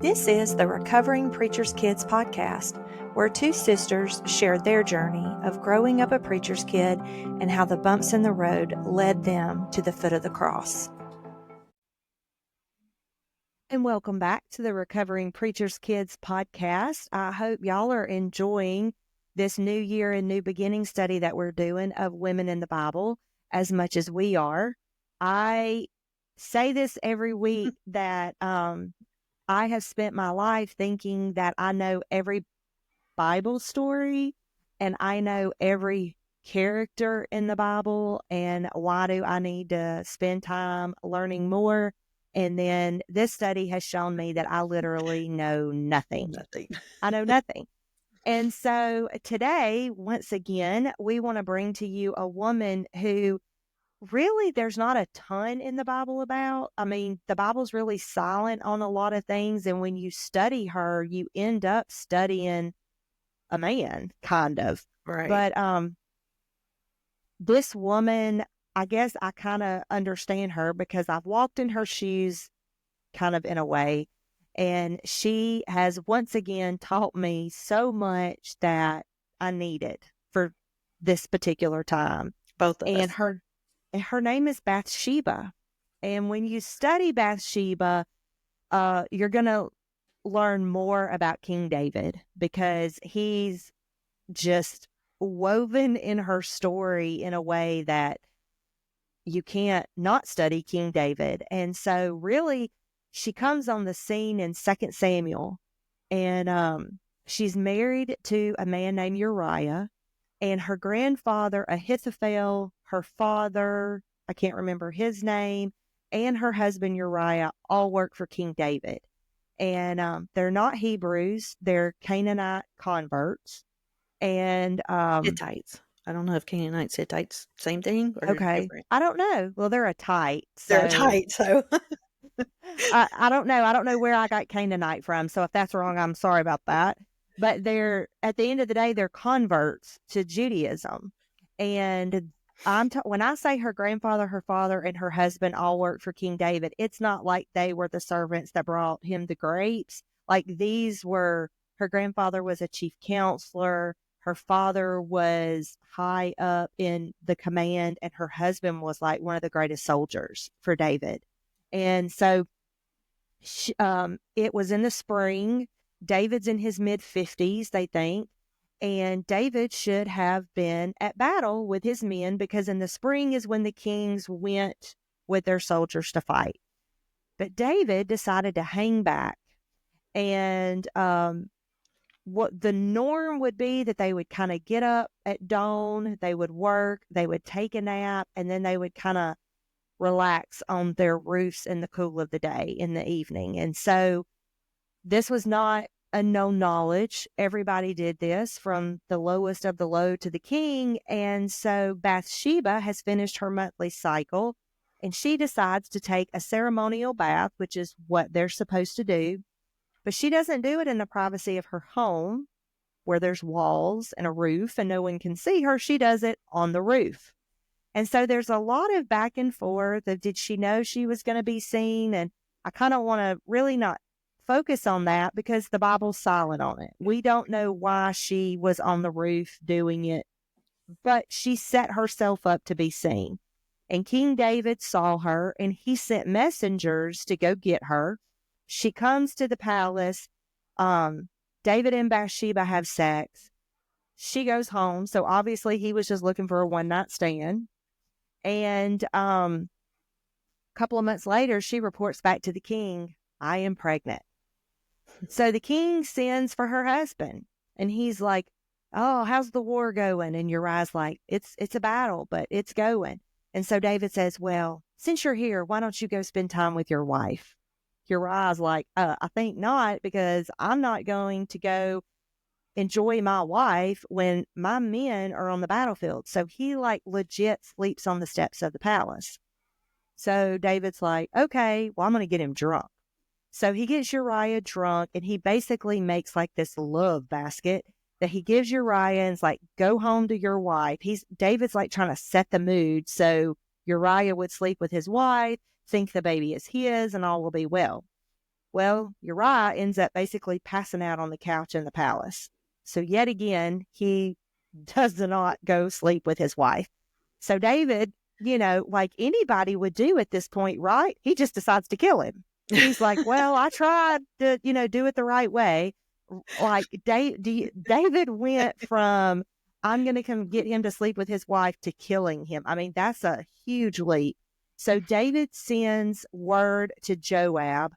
This is the Recovering Preacher's Kids podcast, where two sisters share their journey of growing up a preacher's kid and how the bumps in the road led them to the foot of the cross. And welcome back to the Recovering Preacher's Kids podcast. I hope y'all are enjoying this new year and new beginning study that we're doing of women in the Bible as much as we are. I say this every week that I have spent my life thinking that I know every Bible story and I know every character in the Bible, and why do I need to spend time learning more? And then this study has shown me that I literally know nothing. I know nothing. And so today, once again, we want to bring to you a woman who really there's not a ton in the Bible about. I mean, the Bible's really silent on a lot of things. And when you study her, you end up studying a man, kind of. Right. But this woman, I guess I kind of understand her because I've walked in her shoes kind of in a way. And she has once again taught me so much that I needed for this particular time. Both of And us. her name is Bathsheba. And when you study Bathsheba, you're going to learn more about King David because he's just woven in her story in a way that you can't not study King David. And so really she comes on the scene in 2 Samuel, and she's married to a man named Uriah, and her grandfather Ahithophel, her father, I can't remember his name, and her husband Uriah all work for King David. And they're not Hebrews, they're Canaanite converts. And Hittites. I don't know if Canaanites, Hittites, same thing or okay, different. I don't know. Well, they're a Tite, They're a so Hittite, so I don't know. I don't know where I got Canaanite from. So if that's wrong, I'm sorry about that. But they're, at the end of the day, they're converts to Judaism. And when I say her grandfather, her father, and her husband all worked for King David, it's not like they were the servants that brought him the grapes. Like her grandfather was a chief counselor. Her father was high up in the command, and her husband was like one of the greatest soldiers for David. And so it was in the spring. David's in his mid-50s, they think. And David should have been at battle with his men because in the spring is when the kings went with their soldiers to fight. But David decided to hang back. And what the norm would be that they would kind of get up at dawn, they would work, they would take a nap, and then they would kind of relax on their roofs in the cool of the day in the evening. And so this was not a known knowledge. Everybody did this from the lowest of the low to the king. And so Bathsheba has finished her monthly cycle and she decides to take a ceremonial bath, which is what they're supposed to do. But she doesn't do it in the privacy of her home where there's walls and a roof and no one can see her. She does it on the roof. And so there's a lot of back and forth of did she know she was going to be seen? And I kind of want to really not focus on that because the Bible's silent on it. We don't know why she was on the roof doing it, but she set herself up to be seen. And King David saw her and he sent messengers to go get her. She comes to the palace. David and Bathsheba have sex. She goes home. So obviously he was just looking for a one-night stand. And a couple of months later, she reports back to the king, I am pregnant. So the king sends for her husband. And he's like, oh, how's the war going? And Uriah's like, it's a battle, but it's going. And so David says, well, since you're here, why don't you go spend time with your wife? Uriah's like, I think not, because I'm not going to go enjoy my wife when my men are on the battlefield. So he like legit sleeps on the steps of the palace. So David's like, okay, well, I'm going to get him drunk. So he gets Uriah drunk and he basically makes like this love basket that he gives Uriah and is like, go home to your wife. David's like trying to set the mood so Uriah would sleep with his wife, think the baby is his, and all will be well. Well, Uriah ends up basically passing out on the couch in the palace. So yet again, he does not go sleep with his wife. So David, like anybody would do at this point, right? He just decides to kill him. He's like, well, I tried to, do it the right way. Like David went from, I'm going to come get him to sleep with his wife to killing him. I mean, that's a huge leap. So David sends word to Joab.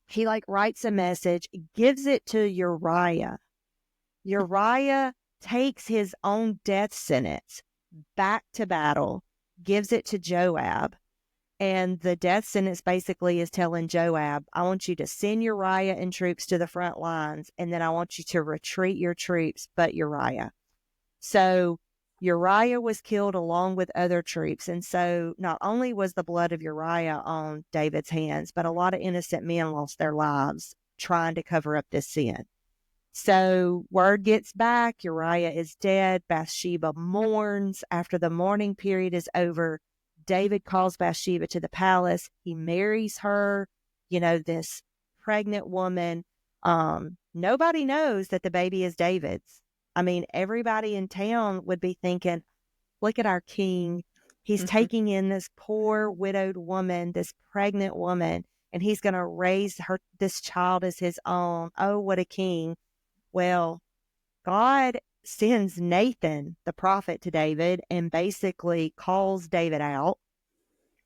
He writes a message, gives it to Uriah. Uriah takes his own death sentence back to battle, gives it to Joab. And the death sentence basically is telling Joab, I want you to send Uriah and troops to the front lines, and then I want you to retreat your troops, but Uriah. So Uriah was killed along with other troops. And so not only was the blood of Uriah on David's hands, but a lot of innocent men lost their lives trying to cover up this sin. So word gets back, Uriah is dead. Bathsheba mourns. After the mourning period is over, David calls Bathsheba to the palace. He marries her, this pregnant woman. Nobody knows that the baby is David's. I mean, everybody in town would be thinking, look at our king. He's taking in this poor widowed woman, this pregnant woman, and he's going to raise this child as his own. Oh, what a king. Well, God sends Nathan, the prophet, to David and basically calls David out.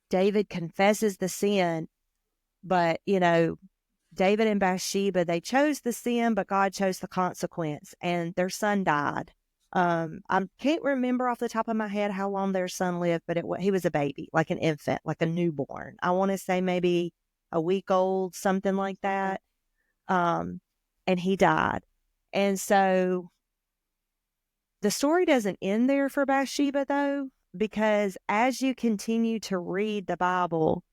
David confesses the sin, but, David and Bathsheba, they chose the sin, but God chose the consequence, and their son died. I can't remember off the top of my head how long their son lived, but he was a baby, like an infant, like a newborn. I want to say maybe a week old, something like that. And he died. And so the story doesn't end there for Bathsheba, though, because as you continue to read the Bible,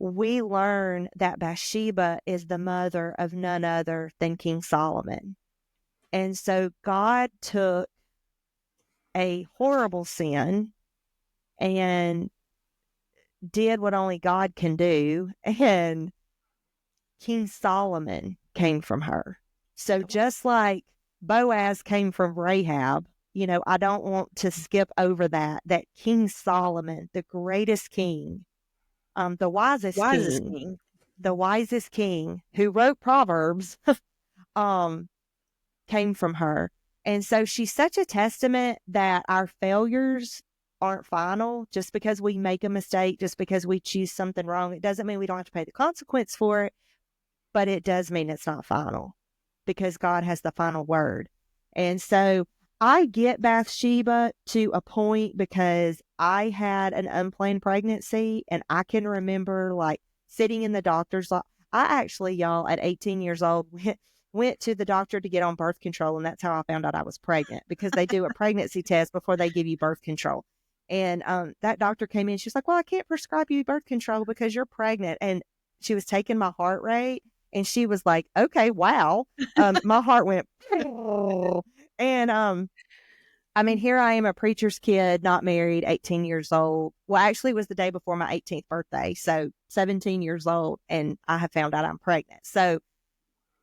we learn that Bathsheba is the mother of none other than King Solomon. And so God took a horrible sin and did what only God can do, and King Solomon came from her. So just like Boaz came from Rahab, I don't want to skip over that King Solomon, the greatest king, the wisest king, the wisest king who wrote Proverbs, came from her. And so she's such a testament that our failures aren't final. Just because we make a mistake, just because we choose something wrong, it doesn't mean we don't have to pay the consequence for it, but it does mean it's not final because God has the final word. And so I get Bathsheba to a point because I had an unplanned pregnancy, and I can remember sitting in the doctor's I actually, y'all, at 18 years old, went to the doctor to get on birth control, and that's how I found out I was pregnant, because they do a pregnancy test before they give you birth control. And that doctor came in. She's like, well, I can't prescribe you birth control because you're pregnant. And she was taking my heart rate, and she was like, okay, wow. My heart went, and I mean, here I am, a preacher's kid, not married, 18 years old. Well, actually, it was the day before my 18th birthday. So 17 years old, and I have found out I'm pregnant. So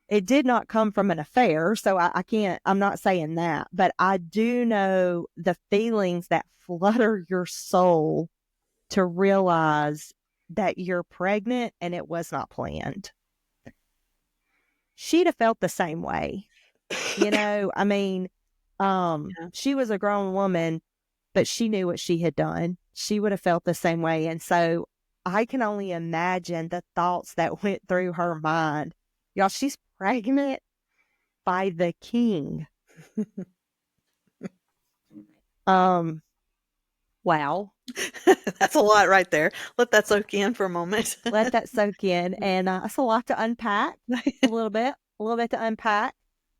it did not come from an affair. So I can't, I'm not saying that, but I do know the feelings that flutter your soul to realize that you're pregnant and it was not planned. She'd have felt the same way. I mean, she was a grown woman, but she knew what she had done. She would have felt the same way. And so I can only imagine the thoughts that went through her mind. Y'all, she's pregnant by the king. Wow. That's a lot right there. Let that soak in for a moment. Let that soak in. And that's a lot to unpack, a little bit to unpack.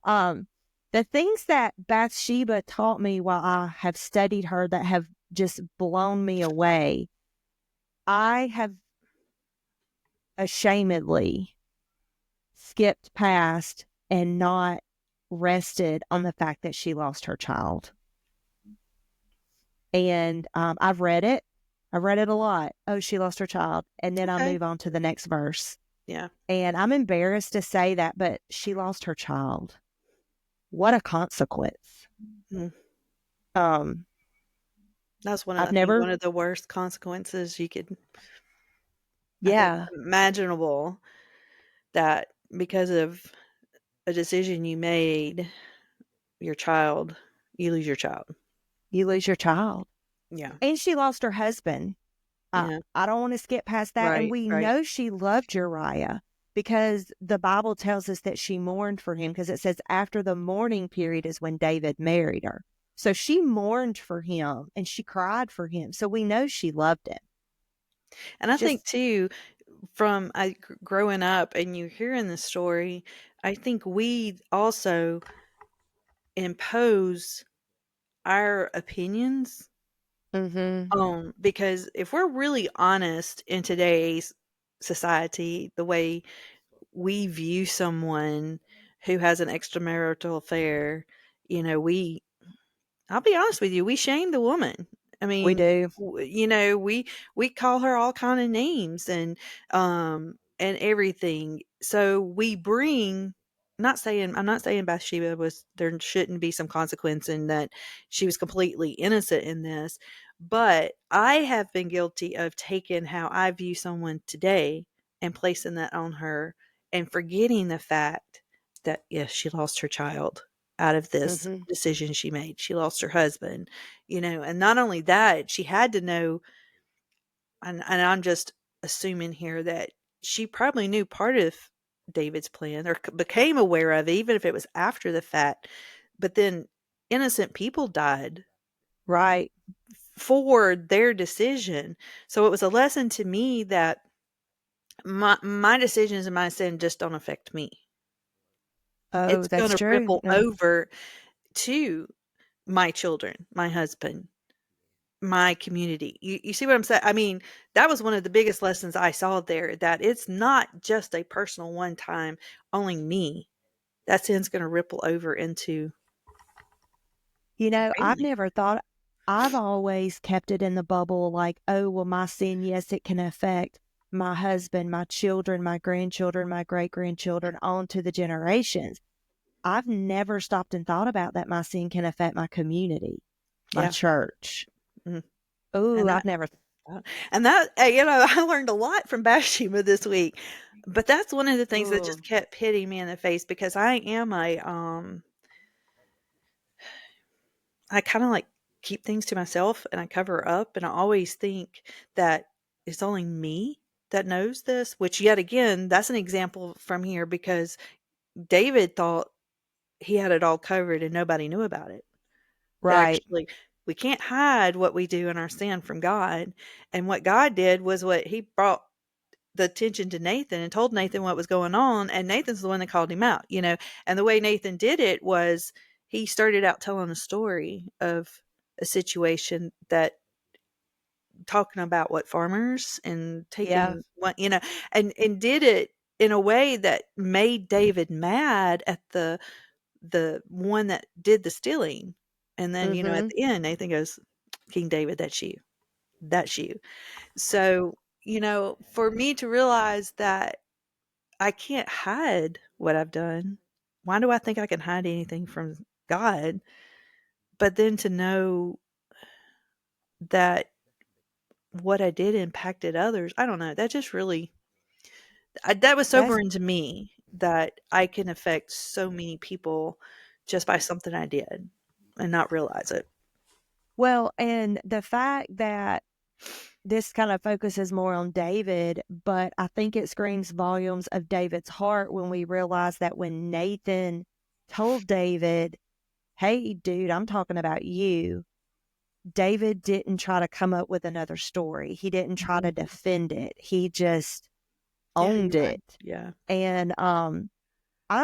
The things that Bathsheba taught me while I have studied her that have just blown me away, I have ashamedly skipped past and not rested on the fact that she lost her child. And I've read it. I've read it a lot. Oh, she lost her child. And then I move on to the next verse. Yeah. And I'm embarrassed to say that, but she lost her child. What a consequence. Mm. Um, That's I've I think never, one of the worst consequences you could, I think, yeah, imaginable, that because of a decision you made, your child, you lose your child. you lose your child. Yeah. And she lost her husband. Yeah. I don't want to skip past that. And Right. we Right. know she loved Uriah because the Bible tells us that she mourned for him, because it says after the mourning period is when David married her. So she mourned for him and she cried for him. So we know she loved him. And I think Just, too, from growing up and you hearing the story, I think we also impose our opinions mm-hmm, on, because if we're really honest in today's society, the way we view someone who has an extramarital affair, we I'll be honest with you, we shame the woman. I we mean, do. we call her all kind of names and everything. So we bring, I'm not saying Bathsheba was, there shouldn't be some consequence and that she was completely innocent in this, but I have been guilty of taking how I view someone today and placing that on her and forgetting the fact that yes, she lost her child out of this Mm-hmm. decision she made. She lost her husband, and not only that, she had to know, and I'm just assuming here that she probably knew part of David's plan, or became aware of it, even if it was after the fact. But then innocent people died Right. for their decision. So it was a lesson to me that my decisions and my sin just don't affect me. Oh, It's going that's to true. ripple over to my children, my husband, my community. You see what I'm saying? I mean, that was one of the biggest lessons I saw there, that it's not just a personal one time, only me. That sin's going to ripple over into I've family. never thought, I've always kept it in the bubble like, oh, well, my sin, yes, it can affect my husband, my children, my grandchildren, my great grandchildren, on to the generations. I've never stopped and thought about that my sin can affect my community, my Yeah. church. Mhm. Oh, And I've never, I learned a lot from Bathsheba this week. But that's one of the things that oh, just kept hitting me in the face, because I kind of like keep things to myself and I cover up, and I always think that it's only me that knows this, which yet again, that's an example from here, because David thought he had it all covered and nobody knew about it. That right. actually we can't hide what we do in our sin from God. And what God did was, what he brought the attention to Nathan and told Nathan what was going on, and Nathan's the one that called him out. And the way Nathan did it was, he started out telling a story of a situation, that talking about what farmers and Yeah. taking what, and did it in a way that made David mad at the one that did the stealing. And then, at Mm-hmm. the end, Nathan goes, King David, that's you. That's you. So, for me to realize that I can't hide what I've done. Why do I think I can hide anything from God? But then to know that what I did impacted others, I don't know. That just really, that was That's, sobering to me, that I can affect so many people just by something I did and not realize it. well, and the fact that this kind of focuses more on David, but I think it screams volumes of David's heart when we realize that when Nathan told David, hey, dude, I'm talking about you, David didn't try to come up with another story. He didn't try to Mhm. defend it. He just Yeah, owned you're right. it. Yeah. And I'm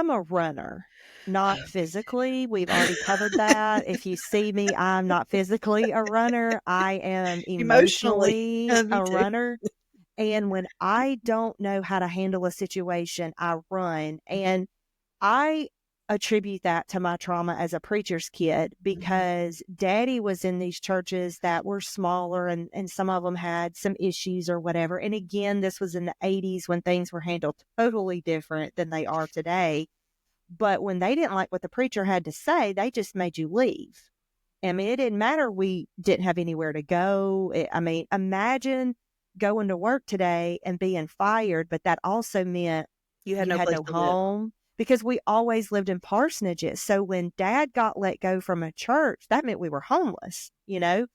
a runner, not physically. We've already covered that. If you see me, I'm not physically a runner. I am Emotionally. emotionally Me a too. runner. And when I don't know how to handle a situation, I run. And I attribute that to my trauma as a preacher's kid because daddy was in these churches that were smaller and some of them had some issues or whatever. And again, this was in the 80s when things were handled totally different than they are today. But when they didn't like what the preacher had to say, they just made you leave. I mean, it didn't matter. We didn't have anywhere to go. I mean, imagine going to work today and being fired, but that also meant You had you no had place no to live. home because we always lived in parsonages. So when dad got let go from a church, that meant we were homeless, you know?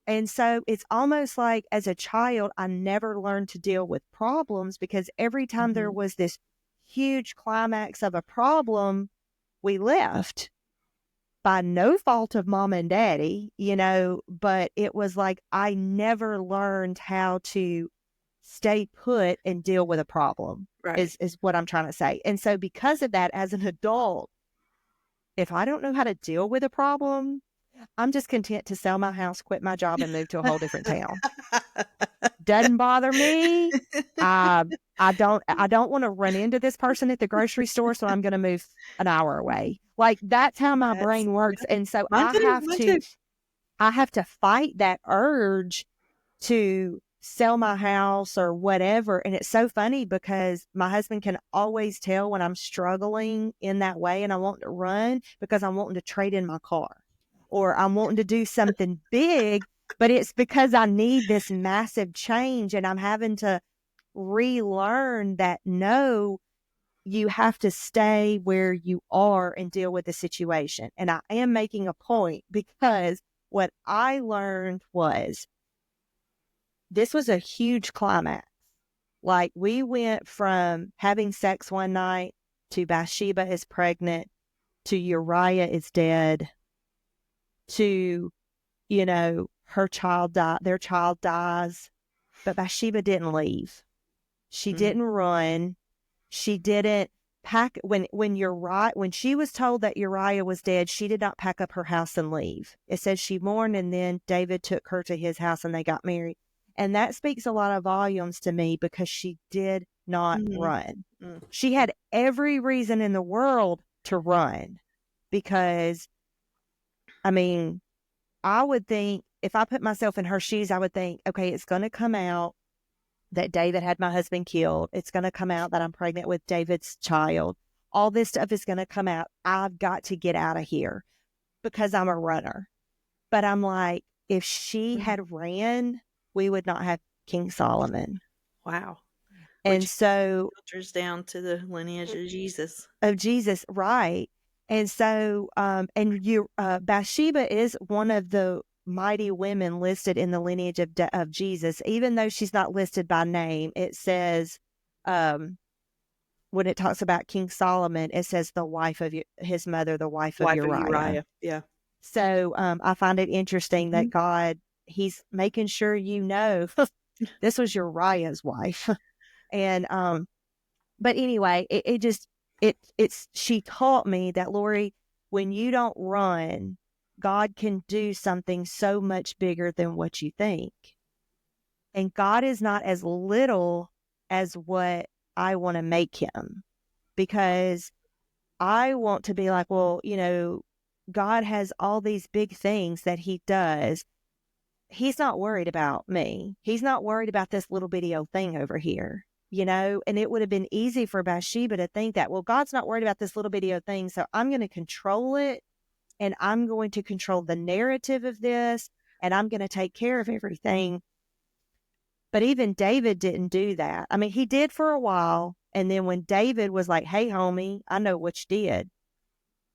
And so it's almost like as a child, I never learned to deal with problems because every time there Mhm. was this huge climax of a problem, we left by no fault of mom and daddy, you know, but it was like I never learned how to stay put and deal with a problem Right. is what I'm trying to say. And so because of that, as an adult, if I don't know how to deal with a problem, I'm just content to sell my house, quit my job, and move to a whole different town. Doesn't bother me. I I don't want to run into this person at the grocery store, so I'm going to move an hour away. Like that's how my That's brain works. And so mine too, mine too. I have to fight that urge to sell my house or whatever. And it's so funny because my husband can always tell when I'm struggling in that way and I want to run because I'm wanting to trade in my car or I'm wanting to do something big, but it's because I need this massive change and I'm having to relearn that no, you have to stay where you are and deal with the situation. And I am making a point because what I learned was this was a huge climax. Like we went from having sex one night to Bathsheba is pregnant to Uriah is dead to, you know, their child dies. But Bathsheba didn't leave. She Mhm. didn't run. She didn't pack when she was told that Uriah was dead, she did not pack up her house and leave. It says she mourned and then David took her to his house and they got married. And that speaks a lot of volumes to me because she did not Mhm. run. Mm. She had every reason in the world to run because I mean, I would think if I put myself in her shoes, I would think, okay, it's going to come out that David had my husband killed. It's going to come out that I'm pregnant with David's child. All this stuff is going to come out. I've got to get out of here because I'm a runner. But I'm like, if she Mhm. had ran, we would not have King Solomon. Wow. And Which so, filters down to the lineage of Jesus. of Jesus, right. And so, Bathsheba is one of the mighty women listed in the lineage of Jesus, even though she's not listed by name. It says, um, when it talks about King Solomon, it says the wife of his mother, the wife of Wife of Uriah. Uriah. Yeah. So I find it interesting that Mhm. God, he's making sure you know this was Uriah's wife. And but anyway, she taught me that Lori, when you don't run, God can do something so much bigger than what you think. And God is not as little as what I want to make him because I want to be like, well, you know, God has all these big things that he does. He's not worried about me. He's not worried about this little bitty old thing over here, you know? And it would have been easy for Bathsheba to think that, well, God's not worried about this little bitty old thing. So I'm going to control it and I'm going to control the narrative of this and I'm going to take care of everything. But even David didn't do that. I mean, he did for a while. And then when David was like, hey, homie, I know what you did,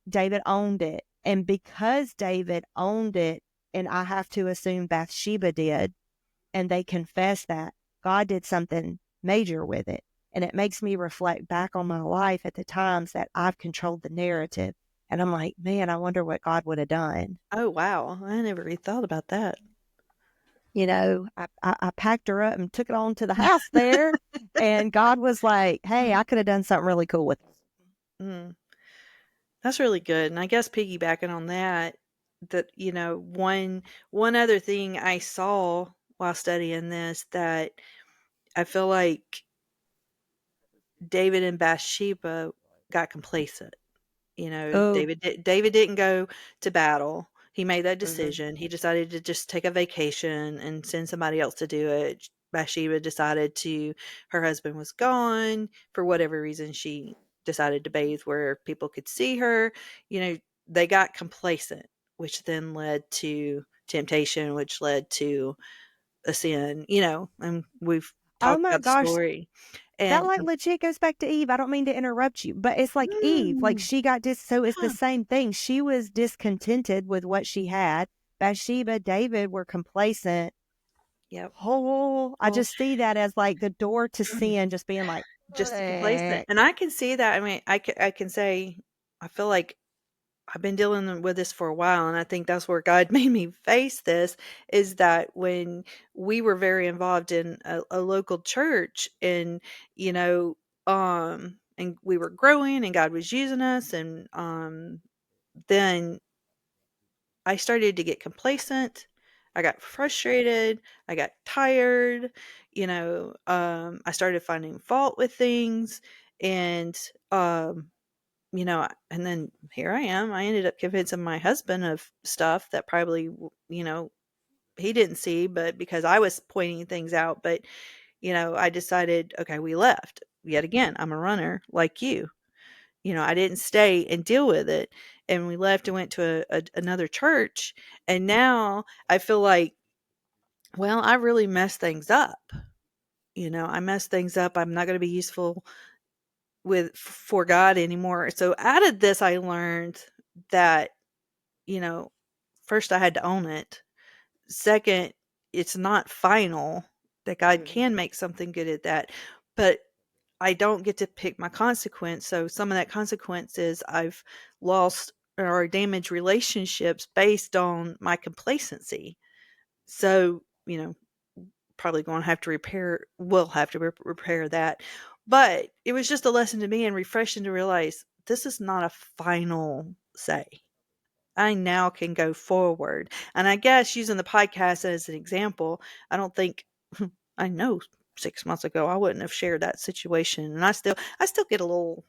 David owned it. And because David owned it, and I have to assume Bathsheba did, and they confess that, God did something major with it. And it makes me reflect back on my life at the times that I've controlled the narrative. And I'm like, man, I wonder what God would have done. Oh, wow. I never really thought about that. You know, I packed her up and took it on to the house there. And God was like, hey, I could have done something really cool with it. Mm. That's really good. And I guess piggybacking on that, one other thing I saw while studying this that I feel like David and Bathsheba got complacent. Oh, David didn't go to battle. He made that mhm. decision. He decided to just take a vacation and send somebody else to do it. Bathsheba decided to her husband was gone. For whatever reason, she decided to bathe where people could see her. You know, they got complacent, which then led to temptation, which led to a sin, and we've Oh talked my about the gosh, story. that, And like, legit goes back to Eve. I don't mean to interrupt you, but it's like Eve, like, mm, she got so it's the same thing. She was discontented with what she had. Bathsheba, David were complacent. yep. Oh, I Well, just see that as, like, the door to sin just being like, just complacent, "Bleh." and I can see that. I mean, I can say I feel like I've been dealing with this for a while, and I think that's where God made me face this, is that when we were very involved in a local church and, and we were growing and God was using us, and then I started to get complacent. I got frustrated. I got tired. I started finding fault with things. And, and then here I am. I ended up convincing my husband of stuff that probably, he didn't see, but because I was pointing things out. But, I decided, okay, we left. Yet again, I'm a runner like you. I didn't stay and deal with it, and we left and went to another church, and now I feel like, well, I really messed things up. I messed things up. I'm not going to be useful for God anymore. So out of this, I learned that, you know, first I had to own it. Second, it's not final, that God Mhm. can make something good at that, but I don't get to pick my consequence. So some of that consequence is I've lost or damaged relationships based on my complacency. So, probably going to have to we'll have to repair that. But it was just a lesson to me and refreshing to realize this is not a final say. I now can go forward. And I guess using the podcast as an example, I don't think I know 6 months ago I wouldn't have shared that situation. And I still get a little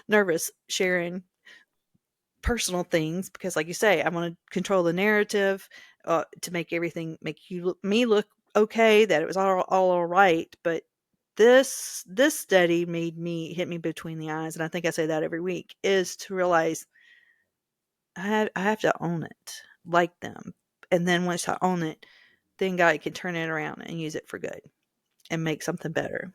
nervous sharing personal things because, like you say, I want to control the narrative, to make everything make me look okay, that it was all right. But this study hit me between the eyes, and I think I say that every week, is to realize I have to own it like them. And then once I own it, then God can turn it around and use it for good and make something better.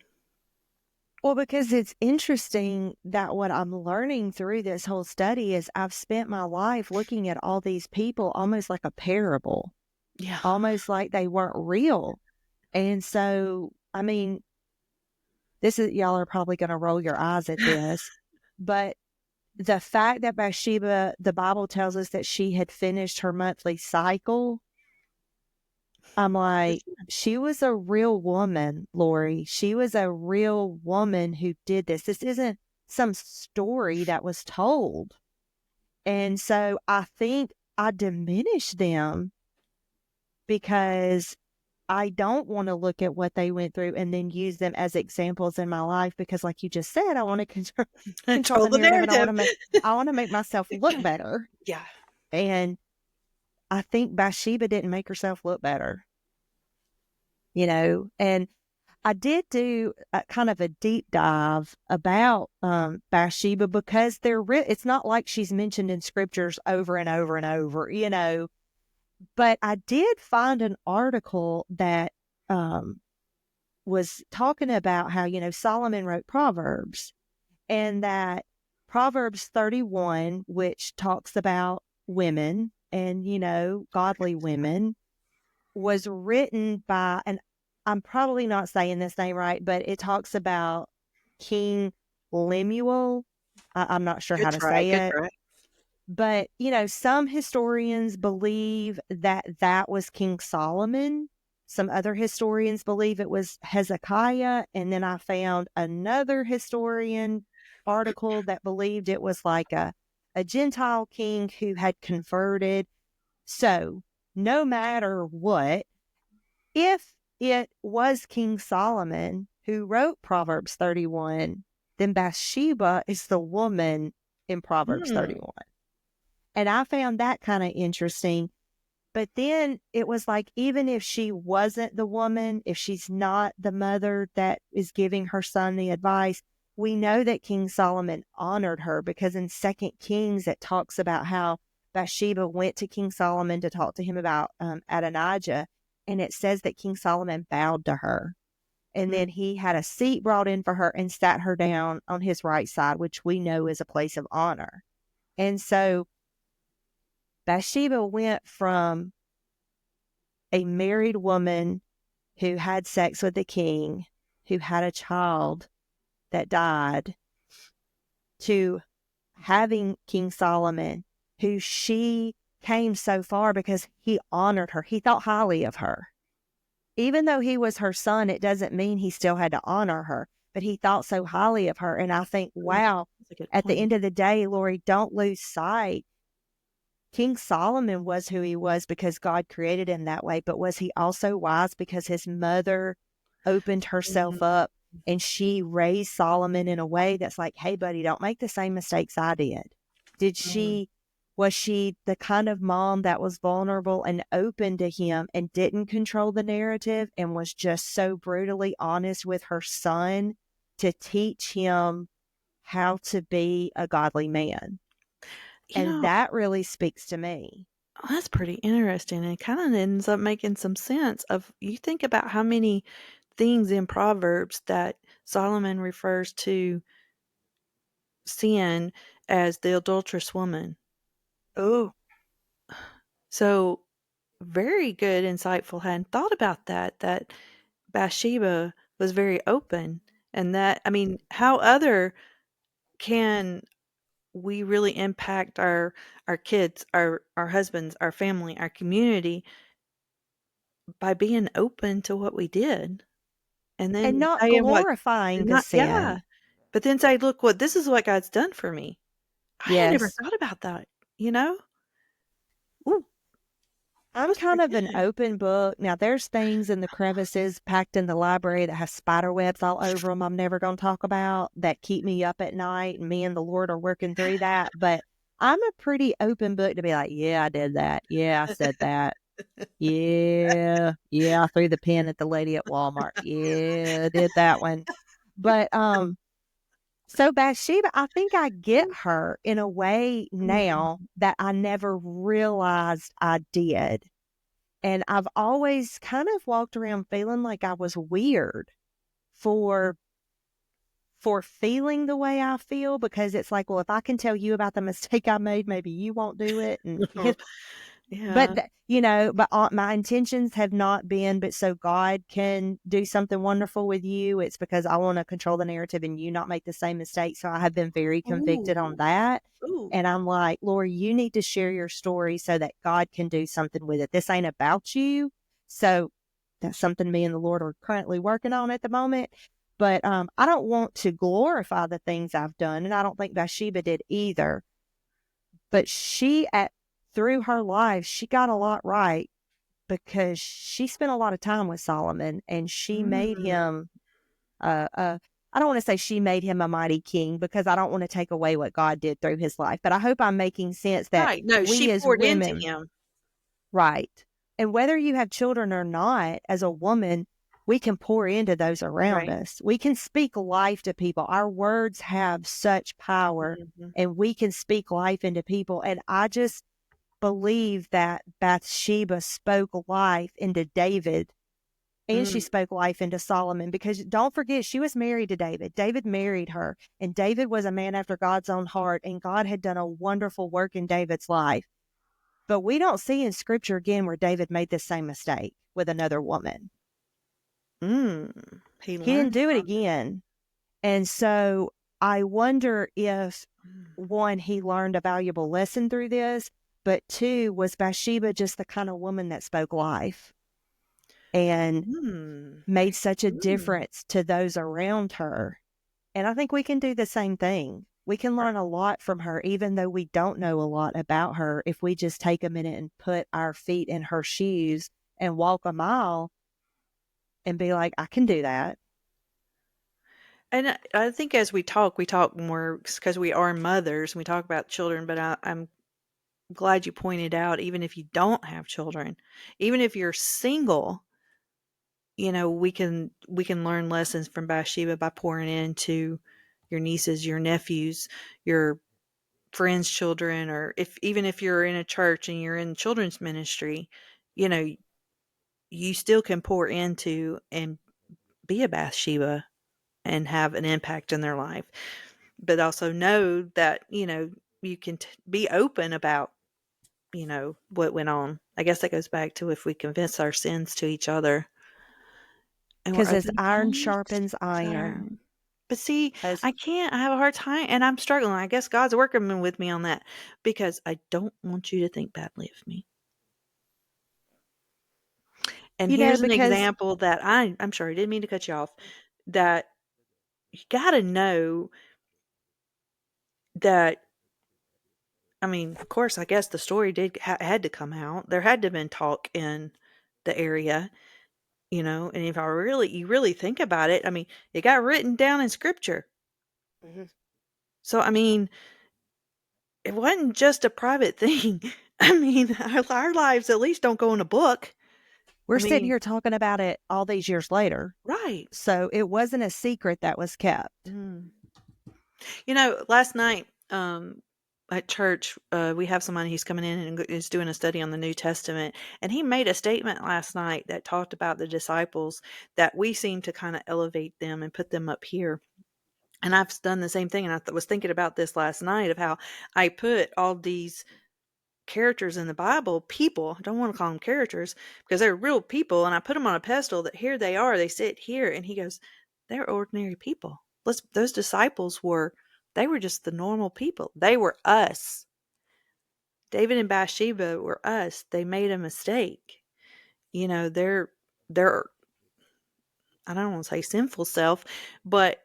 Well, because it's interesting that what I'm learning through this whole study is I've spent my life looking at all these people almost like a parable, Yeah. almost like they weren't real. And so, I mean, this is, y'all are probably going to roll your eyes at this, but the fact that Bathsheba, the Bible tells us that she had finished her monthly cycle, I'm like, she was a real woman, Lori. She was a real woman who did this. This isn't some story that was told. And so I think I diminish them because I don't want to look at what they went through and then use them as examples in my life because, like you just said, I want to control Control the the narrative and narrative. I want to make myself look better. Yeah. And I think Bathsheba didn't make herself look better, you know. And I did do a kind of a deep dive about Bathsheba because it's not like she's mentioned in scriptures over and over and over, you know. But I did find an article that um, was talking about how, you know, Solomon wrote Proverbs and that Proverbs 31, which talks about women and, you know, godly women, was written by, and I'm probably not saying this name right, but it talks about King Lemuel. I'm not sure Good how to try. say Good it, try. but you know, some historians believe that that was King Solomon. Some other historians believe it was Hezekiah, and then I found another historian article that believed it was like a Gentile king who had converted. So, no matter what, if it was King Solomon who wrote Proverbs 31, then Bathsheba is the woman in Proverbs Mm. 31. And I found that kind of interesting. But then it was like, even if she wasn't the woman, if she's not the mother that is giving her son the advice, we know that King Solomon honored her, because in Second Kings, it talks about how Bathsheba went to King Solomon to talk to him about Adonijah. And it says that King Solomon bowed to her. And Mm. then he had a seat brought in for her and sat her down on his right side, which we know is a place of honor. And so Bathsheba went from a married woman who had sex with the king, who had a child that died, to having King Solomon, who she came so far because he honored her. He thought highly of her. Even though he was her son, it doesn't mean he still had to honor her, but he thought so highly of her. And I think, Mm. wow, That's a good at the point. end of the day, Lori, don't lose sight. King Solomon was who he was because God created him that way, but was he also wise because his mother opened herself Mm. up and she raised Solomon in a way that's like, hey, buddy, don't make the same mistakes I did? Mm. Was she the kind of mom that was vulnerable and open to him and didn't control the narrative and was just so brutally honest with her son to teach him how to be a godly man? You And know, that really speaks to me. that's pretty interesting, and kind of ends up making some sense of you think about how many things in Proverbs that Solomon refers to sin as the adulterous woman. Oh, So very good, insightful. Hadn't thought about that. That Bathsheba was very open, and that I mean, how other can we really impact our kids, our husbands, our family, our community by being open to what we did, and and then not saying what glorifying and the not yeah, sin. but then say, "Look, what this is what God's done for me." I had never Yes. thought about that, you know? Ooh, that I'm was kind pretty of an good. open book. Now, there's things in the crevices packed in the library that has spider webs all over them I'm never going to talk about that keep me up at night. And me and the Lord are working through that. But I'm a pretty open book to be like, yeah, I did that. Yeah, I said that. Yeah. Yeah, I threw the pen at the lady at Walmart. Yeah, I did that one. But so Bathsheba, I think I get her in a way Mm. now that I never realized I did. And I've always kind of walked around feeling like I was weird for feeling the way I feel, because it's like, well, if I can tell you about the mistake I made, maybe you won't do it. And Yeah. but my intentions have not been, but so God can do something wonderful with you. It's because I want to control the narrative and you not make the same mistake. So I have been very convicted on Ooh, that. ooh. And I'm like, Lord, you need to share your story so that God can do something with it. This ain't about you. So that's something me and the Lord are currently working on at the moment. But I don't want to glorify the things I've done. And I don't think Bathsheba did either. But through her life, she got a lot right because she spent a lot of time with Solomon and she made Mm. him I don't want to say she made him a mighty king, because I don't want to take away what God did through his life, but I hope I'm making sense that Right, no, she we as poured into women, him. right. And whether you have children or not, as a woman, we can pour into those around Right. us. We can speak life to people. Our words have such power Mhm. and we can speak life into people. And I just believe that Bathsheba spoke life into David and she Mm. spoke life into Solomon, because don't forget, she was married to David. David married her, and David was a man after God's own heart, and God had done a wonderful work in David's life. But we don't see in scripture again where David made the same mistake with another woman. Mm. He He didn't learned do it from it. again. And so I wonder if, Mm. one, he learned a valuable lesson through this, but two, was Bathsheba just the kind of woman that spoke life and Mm. made such a Mm. difference to those around her? And I think we can do the same thing. We can learn a lot from her, even though we don't know a lot about her, if we just take a minute and put our feet in her shoes and walk a mile and be like, I can do that. And I think as we talk more because we are mothers and we talk about children, but I'm glad you pointed out, even if you don't have children, even if you're single, we can learn lessons from Bathsheba by pouring into your nieces, your nephews, your friends' children, or even if you're in a church and you're in children's ministry, you know, you still can pour into and be a Bathsheba and have an impact in their life. But also know that, you can be open about, what went on. I guess that goes back to if we confess our sins to each other and we're Because as open to iron Holy sharpens iron, Spirit. But see, as I can't. I have a hard time, and I'm struggling. I guess God's working with me on that because I don't want you to think badly of me. And here's an because example that I'm sorry, I didn't mean to cut you off. That you got to know that. I mean, of course, I guess the story had to come out. There had to have been talk in the area, And if you really think about it, I mean, it got written down in scripture. Mhm. So I mean, it wasn't just a private thing. I mean, our lives at least don't go in a book. we're I sitting mean, here talking about it all these years later. right. So it wasn't a secret that was kept. Mm. Last night, at church, we have somebody who's coming in and is doing a study on the New Testament, and he made a statement last night that talked about the disciples, that we seem to kind of elevate them and put them up here. And I've done the same thing, and I was thinking about this last night of how I put all these characters in the Bible, people, I don't want to call them characters because they're real people, and I put them on a pedestal that here they are, they sit here, and he goes, they're ordinary people. Those disciples they were just the normal people. They were us. David and Bathsheba were us. They made a mistake. They're I don't want to say sinful self, but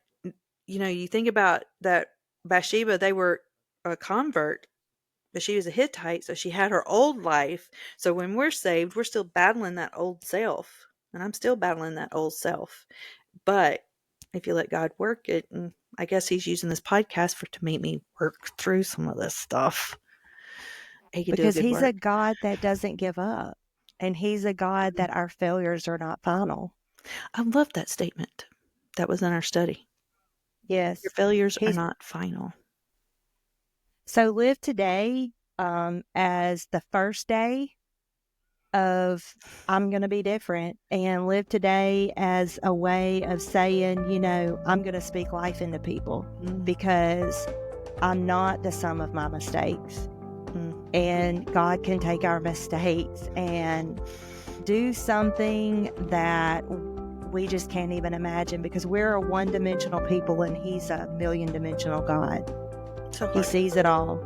you think about that Bathsheba, they were a convert, but she was a Hittite, so she had her old life. So when we're saved, we're still battling that old self. And I'm still battling that old self. But if you let God work it, and I guess he's using this podcast to make me work through some of this stuff. He could do a Because good he's a work. God that doesn't give up. And he's a God that our failures are not final. I love that statement. That was in our study. Your Yes. failures are He's not final. so live today as the first day of I'm going to be different, and live today as a way of saying, I'm going to speak life into people Mm, because I'm not the sum of my mistakes. mm. And God can take our mistakes and do something that we just can't even imagine because we're a one-dimensional people and he's a million-dimensional God. So He hard. sees it all.